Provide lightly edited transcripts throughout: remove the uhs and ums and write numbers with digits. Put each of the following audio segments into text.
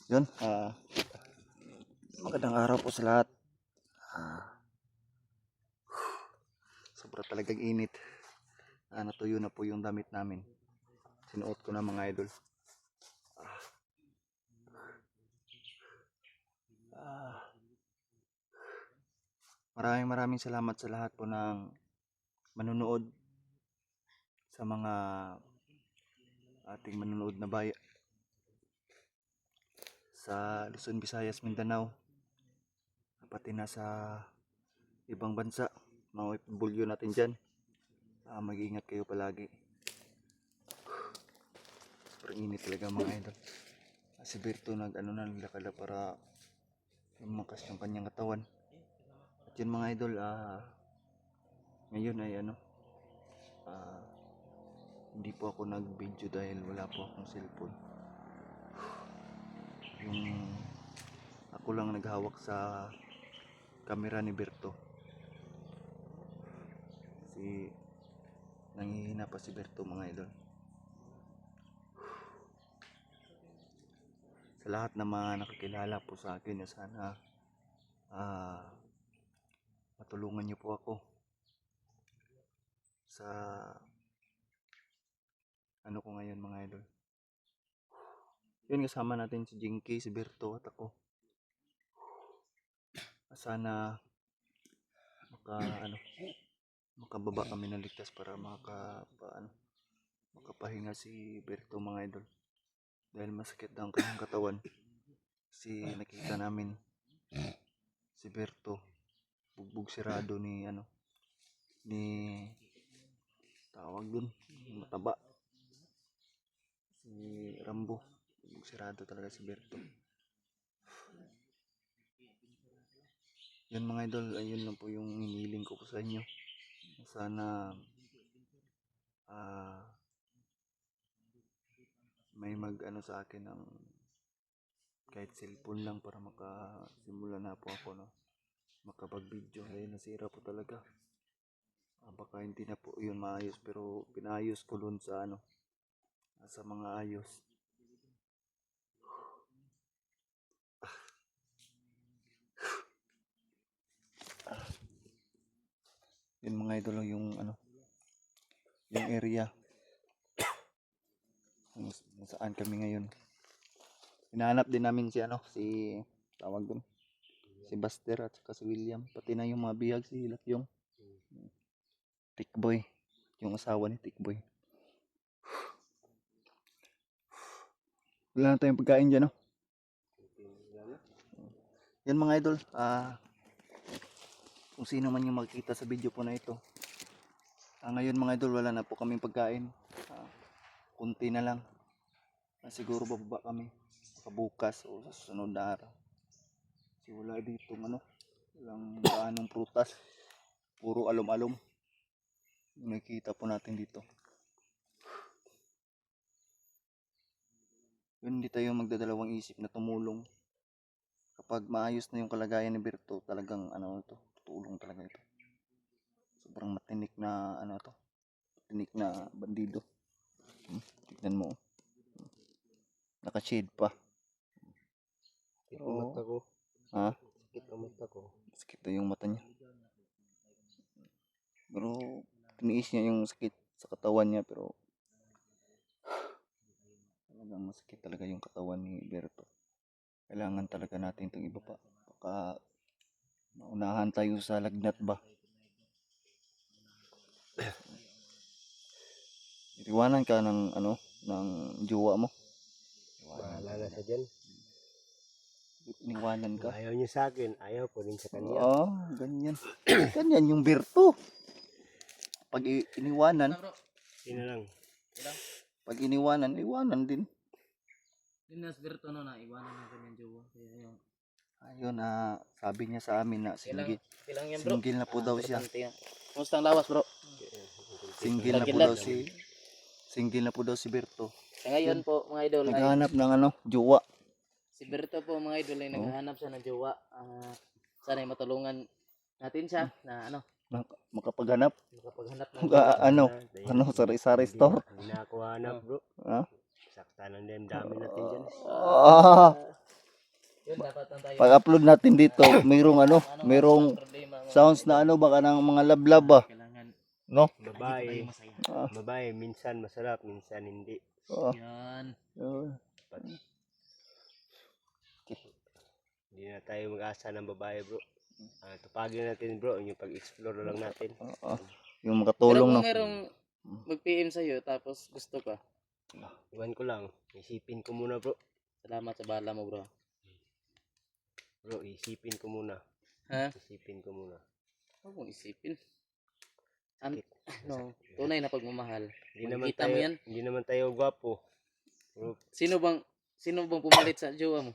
Yun, magandang araw po sa lahat. Sobra talagang init. Natuyo na po yung damit namin. Sinuot ko na mga idol. Maraming salamat sa lahat po ng manunood, sa mga ating manunood na bayan sa Luzon, Visayas, Mindanao, pati na sa ibang bansa, mga OFW natin dyan. Mag-iingat kayo palagi. Sobrang init talaga mga idol. Si Berto naglakad para lumakas yung kanyang katawan. At yun mga idol, ngayon ay hindi po ako nag-video dahil wala po akong cellphone. Yung ako lang naghawak sa camera ni Berto. Nangihina pa si Berto mga idol. Sa lahat ng mga nakakilala po sa akin, sana matulungan niyo po ako sa ano ko ngayon mga idol. Yun, kasama natin si Jinky, si Berto at ako. Sana makababa kami ng ligtas para makapahinga si Berto mga idol. Dahil masakit ang kanyang katawan. Nakita namin si Berto bugbog sirado ni tawag dun, mataba, si Rambo. Bugbog sirado talaga si Berto. Yan mga idol, ayun lang po yung hinihiling ko po sa inyo. Sana may sa akin ng kahit cellphone lang para makasimula na po ako makapag-video. Dahil nasira po talaga. Baka hindi na po yun maayos, pero pinayos ko dun sa sa mga ayos. Yun mga idol, yung area kung saan kami ngayon. Hinahanap din namin si tawag dun, si Buster at saka si William, pati na yung mga bihag, si Lakyong, Tikboy, yung asawa ni Tikboy. Wala na tayong pagkain dyan, no? Yan mga idol, kung sino man yung makikita sa video po na ito, ngayon mga idol, wala na po kaming pagkain. Kunti na lang. Siguro bababa kami bukas o sa susunod na araw. Kasi wala dito walang gaanong prutas, puro alom-alom yung nakikita po natin dito. Yun, hindi tayo magdadalawang isip na tumulong. Kapag maayos na yung kalagayan ni Berto, talagang tutulong talaga ito. Sobrang matinik na matinik na bandido. Tignan mo, naka-shade pa. Sakit ang mata ko. Ha? Sakit ang mata ko. Sakit na yung mata niya. Pero tiniis niya yung sakit sa katawan niya, pero talagang masakit talaga yung katawan ni Berto. Kailangan talaga natin itong ibaba. Baka maunahan tayo sa lagnat ba. Itiwanan ka ng ng jowa mo. Bahala na siya dyan. Iniwanan ka. Ayaw niya sa akin, ayaw ko rin sa kanya. Ganyan. Ganyan yung Berto. Pag iniwanan, Sino lang? pag iniwanan, iwanan din. Yun na, Berto na iwanan ng kanyang jowa. Kaya yun. Ayun, sabi niya sa amin na single Yan, bro. na po daw siya. Kumusta ang lawas, bro? Single na po daw si Berto. Sa ngayon po, mga idol, Naghahanap ng jowa. si Berto po, mga idol, ay naghahanap siya ng jowa. Sana ay matulungan natin siya na Makapaghanap. makapaghanap ng Sari-sari store. Hindi na ako hanap, bro. Ha? Sakta lang din, dami natin dyan. tayo. Pag-upload natin dito, mayroong ano, Ano, mayroong problema, mga sounds idol. na ano, baka ng mga lablab ba? Kailangan No? lagi Babae. tayo masaya. Babae, minsan masarap, minsan hindi. Oo. Yan. Hindi na tayo mag-asa ng babae, bro. Tupagin natin, bro, yung pag-explore na lang natin. Oo. Yung Pero makatulong, kung no? merong mag-PM sa'yo tapos gusto ka, Iwan ko lang, isipin ko muna, bro. salamat sa bala mo, bro. Bro, isipin ko muna. Ha? Isipin ko muna. Huwag mong isipin. No, tunay na pagmamahal. Hindi naman Makikita mo tayo, yan. hindi naman tayo gwapo. Bro, Sino bang pumalit sa jowa mo?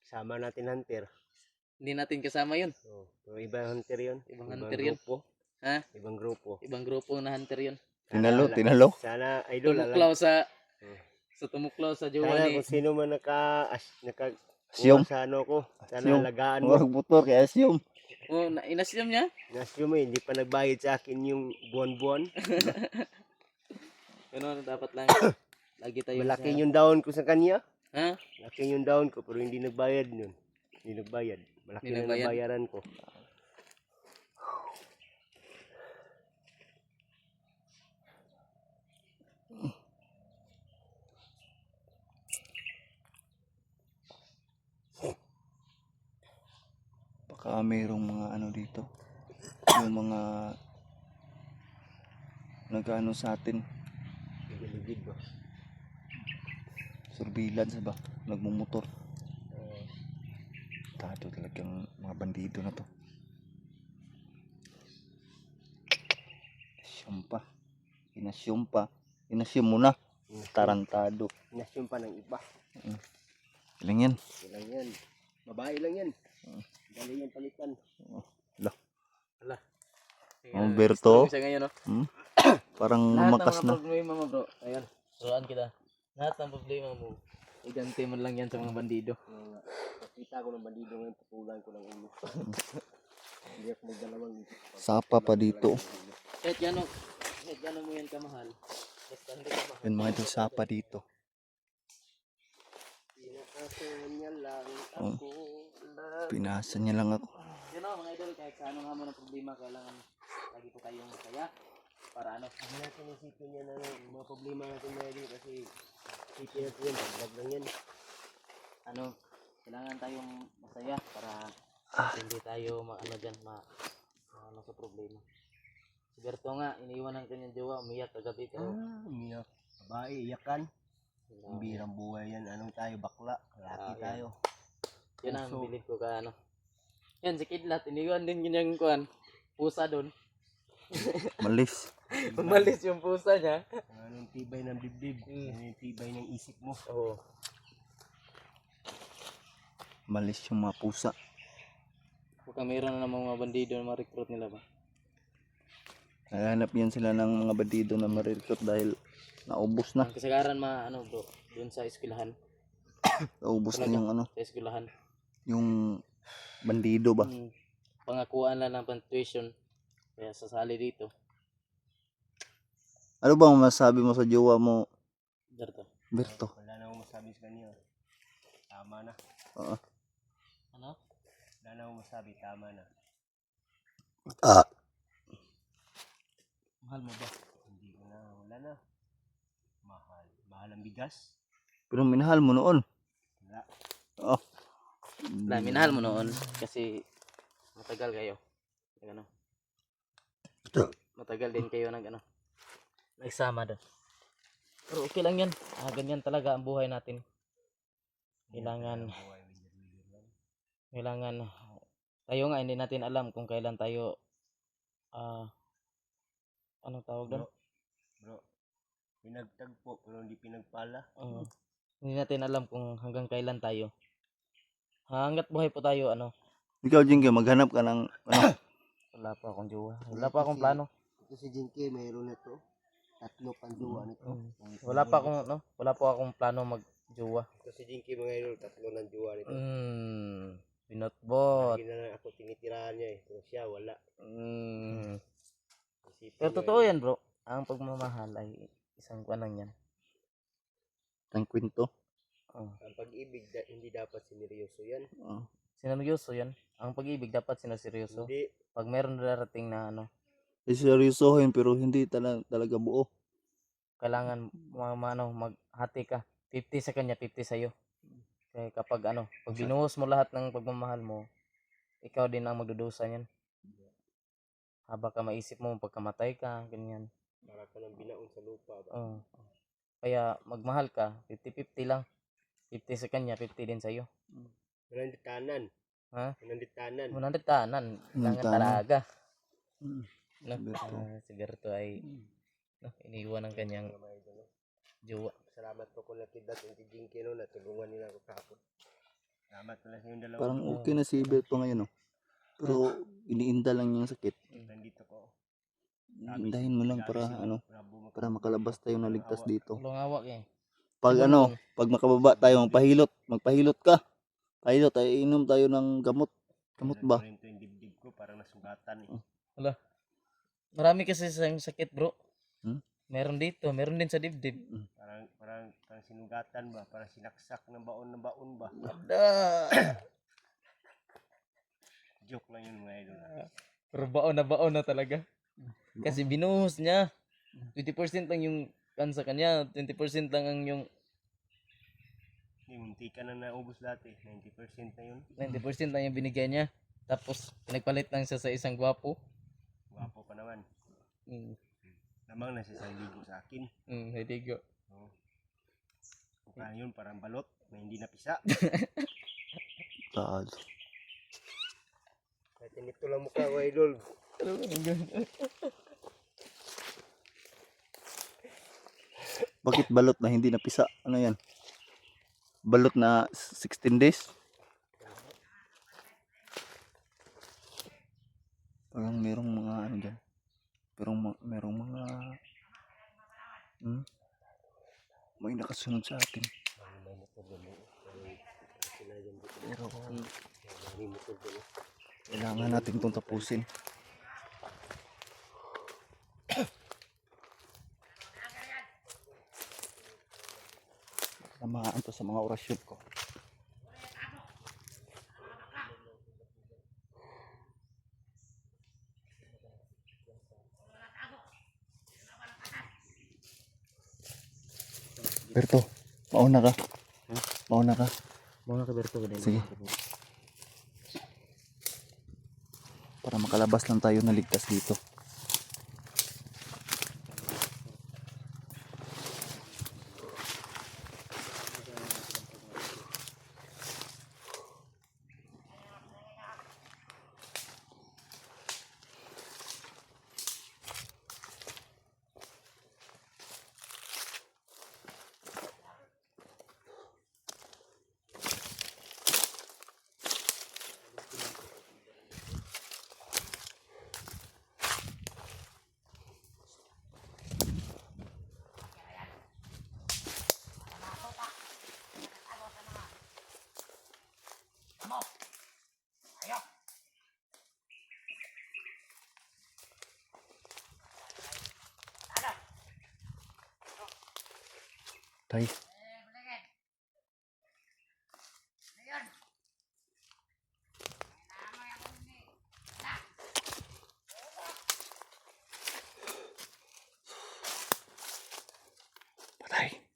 sama natin hunter. Hindi natin kasama yun. Pero ibang hunter yun. Ibang hunter yun. grupo. Ha? Ibang grupo. Ibang grupo na hunter yun. Tinalo. Sana, idol, Tumuklaw Hmm. tumuklaw sa jowa sana ni... kung sino man naka Assume. sa ano ko, sana Assume. alagaan mo. Huwag motor, kaya assume. Oh, inasyam niya? Nasyo mo, hindi pa nagbayad sa akin yung buwan-buwan. Ano dapat lang. Lagi tayo Malaki yung down ko sa kanya. Ha? Malaki yung down ko, pero hindi nagbayad yun. Hindi nagbayad. Malaki Hindi na nagbayad. nabayaran ko. Baka mayroong mga ano dito. Yung mga nag-ano sa atin. Ligid ba? Surveillance ba? Nagmumotor. Tado talagang mga bandido na to. Inasyum pa. Inasyum mo na. Tarantado. Nasyo pa ng iba. Ilang yan? Ilang yan. Babae lang yan. Dali yan palitan. Alberto. Strong siya ngayon, no? Parang Lahat lumakas ng mga na. problema mo, bro. Ayan. Turuan kita. Lahat ng problema mo. Iganti mo lang yan sa mga bandido. Nakita ko ng bandido ngayon, putulan ko ng ulo. Hindi ako magdalawang isip. Sapa pa dito. Kahit gano'n mo yan kamahal. Basta hindi ka mahal. Yan mga ito sapa dito. Pinaasahan niya lang Oh. ako. Pinasan niya lang ako. Yun o, mga idol, kahit sa ano nga mo ng problema, kailangan lagi po tayong masaya. Para ano, Hindi natin isipin yan mga problema natin mga idol kasi isipin natin yan, pagdag lang yan. ano, kailangan tayong masaya para hindi tayo ano dyan, ano sa problema. Si Berto nga, iniwan ng kanyang jowa, umiyak kagabi pero Umiyak. Babae, iyakan. Hindi birang buhay yan. Anong tayo, bakla. Laki yan. tayo. Yun ang Puso. bilib ko ka ano. Yan, si Kidlat, iniwan din kanyang kuhan, pusa doon. Malis. Umalis yung pusa niya. Anong tibay ng dibdib. Anong tibay ng isip mo. Oo. Malis yung mga pusa. Baka mayroon na namang mga bandido na ma-recruit nila ba? Naghanap yan sila ng mga bandido na ma-recruit dahil naubos na. Ang kasagaran ano bro, doon sa eskwelahan. Naubos na yung ano, Sa eskwelahan. yung bandido ba? Pangakuan lang ng tuition. Kaya sasali dito. Ano bang masabi mo sa jowa mo, Berto. Berto? Wala na akong masabi sa kanya. Tama na. Oo. Ano? Wala na akong masabi. Tama na. Mahal mo ba? Hindi ko na. Wala na. Mahal. Mahal ang bigas. Pero minahal mo noon. Wala. Oo. Minahal mo noon kasi matagal kayo. Ano? Matagal din kayo nagsama doon. Pero okay lang yan. Ganyan talaga ang buhay natin. Kailangan tayo nga hindi natin alam kung kailan tayo anong tawag doon? Bro. Pinagtagpo pero hindi pinagpala. Hindi natin alam kung hanggang kailan tayo. Hanggat buhay po tayo Ikaw, Jinky, maghanap ka ng ano? wala pa akong jowa. Wala pa akong plano. Ito si Jinky, mayroon na to. 3 pang jowa nito. Wala pa akong plano magjowa. Ito si Jinky mga idol, 3 ng jowa nito. Binotbot. Lagi na lang ako tinitirahan niya eh. Pero siya wala. Isipin Pero niyo totoo yan bro. Ang pagmamahal ay isang kuwan lang yan. Ang kwento. Oh. Ang pag-ibig, hindi dapat sineryoso yan. Sineryoso yan. Ang pag-ibig dapat sineryoso. Hindi. Pag meron darating na ano, Seryosohin pero hindi talaga buo. kailangan maghati ka. 50 sa kanya, 50 sa iyo. Kaya kapag pag binuhos mo lahat ng pagmamahal mo, ikaw din ang magdudusa niyan. Habang ka maisip mo pagkamatay ka, ganyan. Para ka nang binaon sa lupa. Ba? Oo. Kaya magmahal ka, 50-50 lang. 50 sa kanya, 50 din sa iyo. Mananditanan. Ha? Mananditanan. 100 tanan. Kailangan tanan. talaga. Mm. No? Sigurto. Si Berto ay iniwan ng kanyang jowa. Salamat po kung nakidat yung Jinky no, natulungan nila ako kahapon. Salamat pala sa yung dalawa. Parang okay na si Berto ngayon, no? Pero iniinda lang yung sakit. Nandito ko. Indahin mo lang para para makalabas tayo na ligtas dito. Tulong awak eh. Pag pag makababa tayo, magpahilot ka. Pahilot tayo, inom tayo ng gamot. Gamot ba? Ito yung dibdib ko, parang nasugatan eh. Marami kasi sa sakit, bro. Hmm? Meron dito, meron din sa dibdib. Parang sinugatan ba? Parang sinaksak ng baon ba? Joke lang yun mga idol. Pero baon na talaga. Kasi binuhos niya. 20% lang yung sa kanya, 20% lang ang yung Munti ka na naubos dati. 90% na yun. 90% lang yung binigay niya. Tapos pinagpalit lang siya sa isang gwapo. Gwapo pa naman. Namang nasa isang ligo sa akin. Hedigo. Mukha yun parang balot na hindi napisa. Taal. Kahit nito lang mukha ko idol. Bakit balot na hindi napisa? Ano yan? Balot na 16 days? Parang merong mga ano dyan. Merong mga may nakasunod sa atin. Pero kailangan natin itong tapusin. Tamaan to sa mga orasyon ko. Berto, mauna ka. Mauna ka. Mga kaberto ka din. Sige. Para makalabas lang tayo na ligtas dito. Tay. Patay.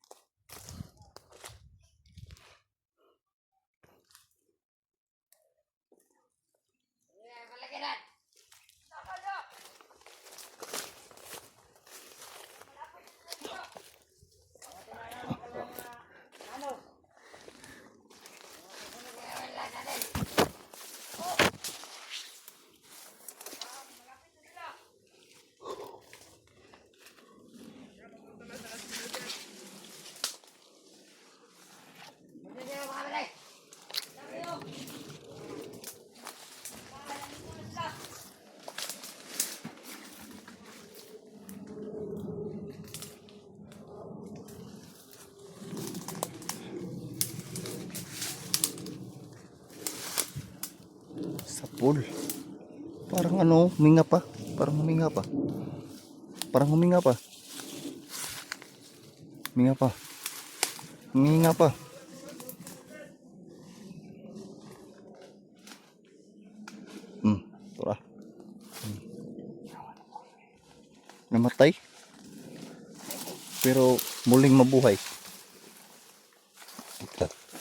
Sapul. Parang huminga pa. Parang huminga pa. Huminga pa. Huminga pa. namatay. Pero muling mabuhay.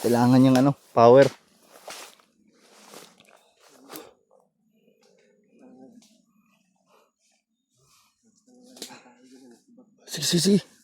Kailangan niyang ano, power. Sige, sige, sige.